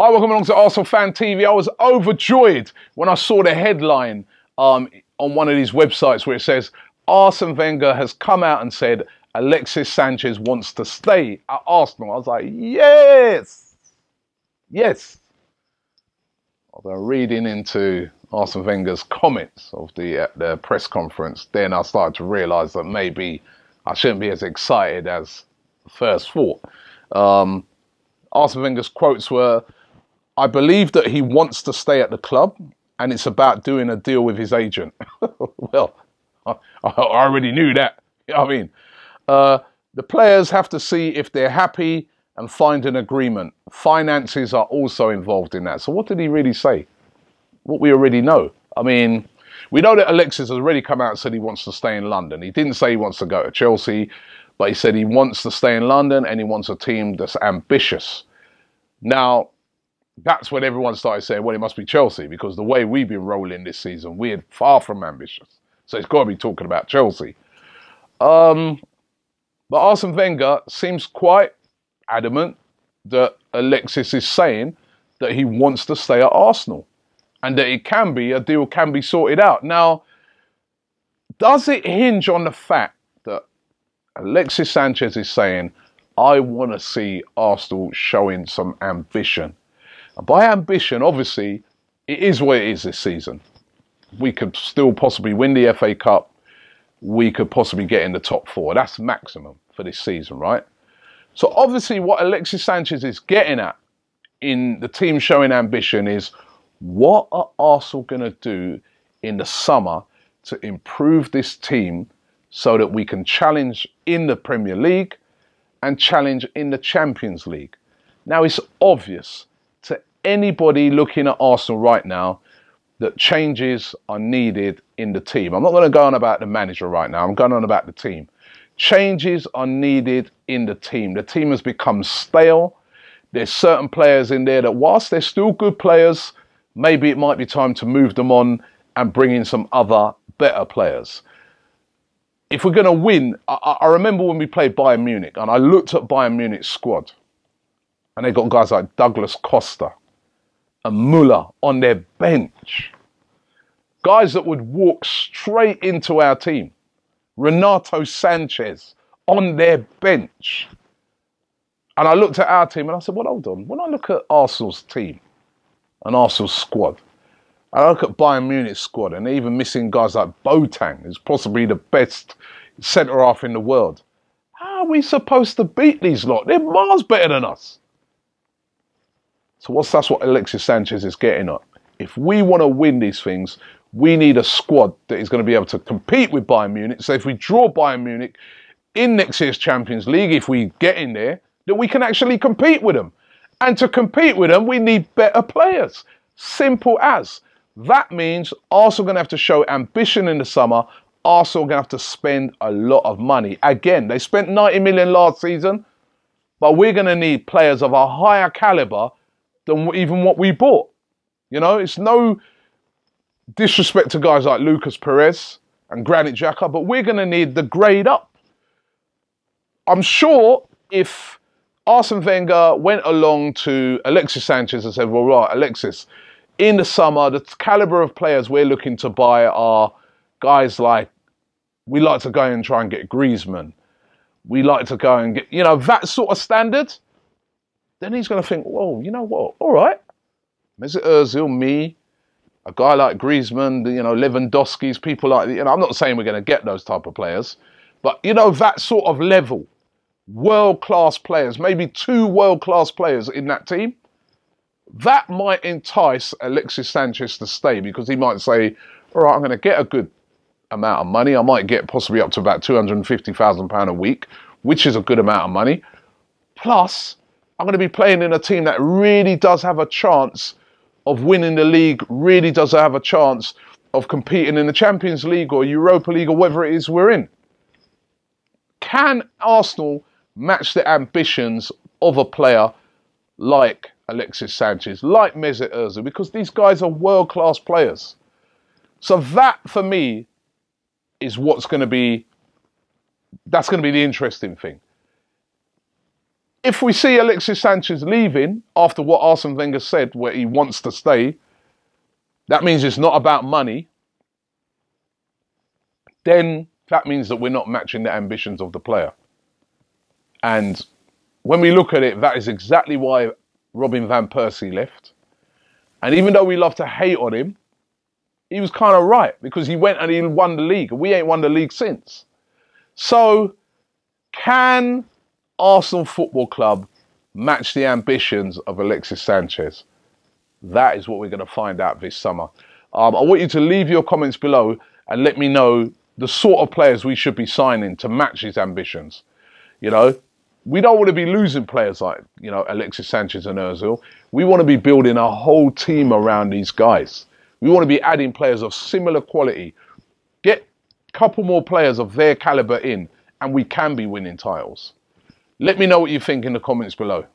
Hi, welcome along to ArsenalFanTV. I was overjoyed when I saw the headline on one of these websites where it says, Arsene Wenger has come out and said Alexis Sanchez wants to stay at Arsenal. I was like, yes, yes. Although reading into Arsene Wenger's comments of the press conference, then I started to realise that maybe I shouldn't be as excited as first thought. Arsene Wenger's quotes were, I believe that he wants to stay at the club and it's about doing a deal with his agent. Well, I already knew that. You know what I mean? The players have to see if they're happy and find an agreement. Finances are also involved in that. So what did he really say? What we already know. I mean, we know that Alexis has already come out and said he wants to stay in London. He didn't say he wants to go to Chelsea, but he said he wants to stay in London and he wants a team that's ambitious. Now, that's when everyone started saying, well, it must be Chelsea, because the way we've been rolling this season, we're far from ambitious. So it's got to be talking about Chelsea. But Arsene Wenger seems quite adamant that Alexis is saying that he wants to stay at Arsenal and that a deal can be sorted out. Now, does it hinge on the fact that Alexis Sanchez is saying, I want to see Arsenal showing some ambition? And by ambition, obviously, it is what it is this season. We could still possibly win the FA Cup. We could possibly get in the top four. That's maximum for this season, right? So obviously what Alexis Sanchez is getting at in the team showing ambition is, what are Arsenal going to do in the summer to improve this team so that we can challenge in the Premier League and challenge in the Champions League? Now, it's obvious to anybody looking at Arsenal right now that changes are needed in the team. I'm not going to go on about the manager right now. I'm going on about the team. Changes are needed in the team. The team has become stale. There's certain players in there that, whilst they're still good players, maybe it might be time to move them on and bring in some other better players. If we're going to win, I remember when we played Bayern Munich and I looked at Bayern Munich's squad and they got guys like Douglas Costa and Muller on their bench. Guys that would walk straight into our team. Renato Sanchez on their bench. And I looked at our team and I said, well, hold on. When I look at Arsenal's team and Arsenal's squad, and I look at Bayern Munich's squad and they're even missing guys like Boateng, who's possibly the best centre-half in the world. How are we supposed to beat these lot? They're miles better than us. So that's what Alexis Sanchez is getting at. If we want to win these things, we need a squad that is going to be able to compete with Bayern Munich. So if we draw Bayern Munich in next year's Champions League, if we get in there, that we can actually compete with them. And to compete with them, we need better players. Simple as. That means Arsenal are going to have to show ambition in the summer. Arsenal are going to have to spend a lot of money. Again, they spent 90 million last season, but we're going to need players of a higher calibre than even what we bought. You know, it's no disrespect to guys like Lucas Perez and Granit Xhaka, but we're going to need the grade up. I'm sure if Arsene Wenger went along to Alexis Sanchez and said, well, right, Alexis, in the summer, the calibre of players we're looking to buy are guys like, we like to go and try and get Griezmann. We like to go and get, you know, that sort of standard. Then he's going to think, whoa, you know what? All right. Mesut Ozil, me, a guy like Griezmann, you know, Lewandowski's, people like, you know, I'm not saying we're going to get those type of players, but, you know, that sort of level, world-class players, maybe 2 world-class players in that team, that might entice Alexis Sanchez to stay, because he might say, all right, I'm going to get a good amount of money. I might get possibly up to about £250,000 a week, which is a good amount of money. Plus, I'm going to be playing in a team that really does have a chance of winning the league, really does have a chance of competing in the Champions League or Europa League or whatever it is we're in. Can Arsenal match the ambitions of a player like Alexis Sanchez, like Mesut Ozil? Because these guys are world-class players. So that, for me, is that's going to be the interesting thing. If we see Alexis Sanchez leaving after what Arsene Wenger said, where he wants to stay, that means it's not about money. Then that means that we're not matching the ambitions of the player. And when we look at it, that is exactly why Robin van Persie left. And even though we love to hate on him, he was kind of right, because he went and he won the league, and we ain't won the league since. So, can Arsenal Football Club match the ambitions of Alexis Sanchez? That is what we're going to find out this summer. I want you to leave your comments below and let me know the sort of players we should be signing to match his ambitions. You know, we don't want to be losing players like, you know, Alexis Sanchez and Ozil. We want to be building a whole team around these guys. We want to be adding players of similar quality. Get a couple more players of their caliber in, and we can be winning titles. Let me know what you think in the comments below.